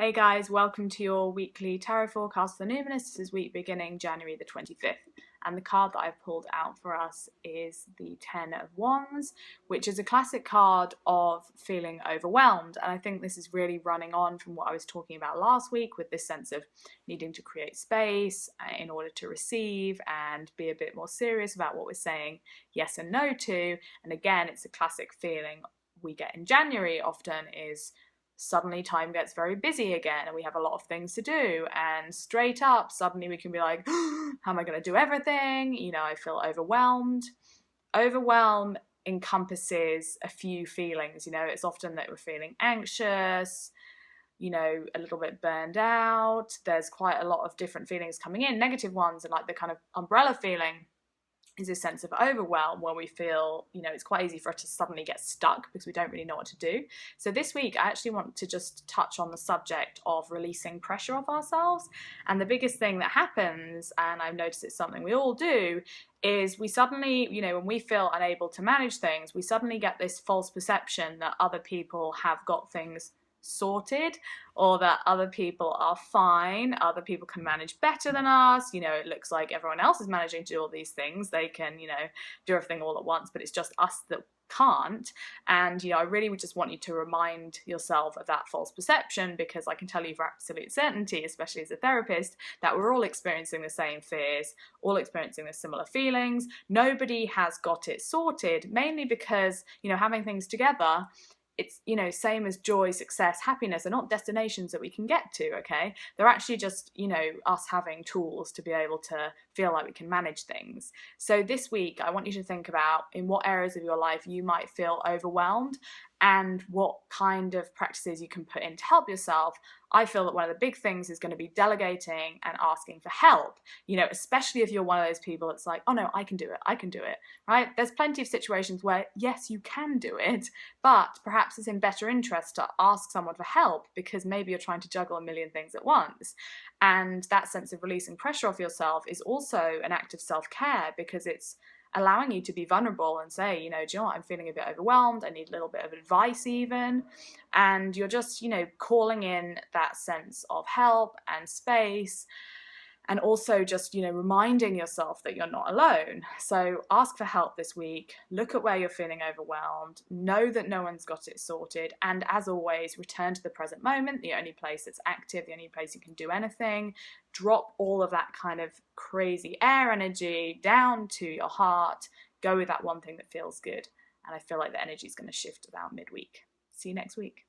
Hey guys, welcome to your weekly tarot forecast for the Numinous. This is week beginning January the 25th. And the card that I've pulled out for us is the Ten of Wands, which is a classic card of feeling overwhelmed. And I think this is really running on from what I was talking about last week with this sense of needing to create space in order to receive and be a bit more serious about what we're saying yes and no to. And again, it's a classic feeling we get in January often is suddenly time gets very busy again and we have a lot of things to do, and straight up suddenly we can be like, how am I going to do everything? I feel overwhelmed. Overwhelm encompasses a few feelings. It's often that we're feeling anxious, a little bit burned out. There's quite a lot of different feelings coming in. Negative ones and like the kind of umbrella feeling is a sense of overwhelm where we feel, it's quite easy for us to suddenly get stuck because we don't really know what to do. So this week, I actually want to just touch on the subject of releasing pressure off ourselves. And the biggest thing that happens, and I've noticed it's something we all do, is we suddenly, when we feel unable to manage things, we suddenly get this false perception that other people have got things sorted, or that other people are fine, other people can manage better than us. It looks like everyone else is managing to do all these things, they can do everything all at once, but it's just us that can't. And I really would just want you to remind yourself of that false perception, because I can tell you for absolute certainty, especially as a therapist, that we're all experiencing the same fears, all experiencing the similar feelings. Nobody has got it sorted, mainly because having things together, it's, same as joy, success, happiness are not destinations that we can get to, okay? They're actually just, us having tools to be able to feel like we can manage things. So this week, I want you to think about in what areas of your life you might feel overwhelmed and what kind of practices you can put in to help yourself. I feel that one of the big things is going to be delegating and asking for help, especially if you're one of those people that's like, oh no, I can do it, right? There's plenty of situations where, yes, you can do it, but perhaps it's in better interest to ask someone for help because maybe you're trying to juggle a million things at once. And that sense of releasing pressure off yourself is also an act of self-care, because it's allowing you to be vulnerable and say, do you know what, I'm feeling a bit overwhelmed, I need a little bit of advice even. And you're just, calling in that sense of help and space, and also just, reminding yourself that you're not alone. So ask for help this week, look at where you're feeling overwhelmed, know that no one's got it sorted, and as always, return to the present moment, the only place that's active, the only place you can do anything. Drop all of that kind of crazy air energy down to your heart, go with that one thing that feels good, and I feel like the energy is going to shift about midweek. See you next week.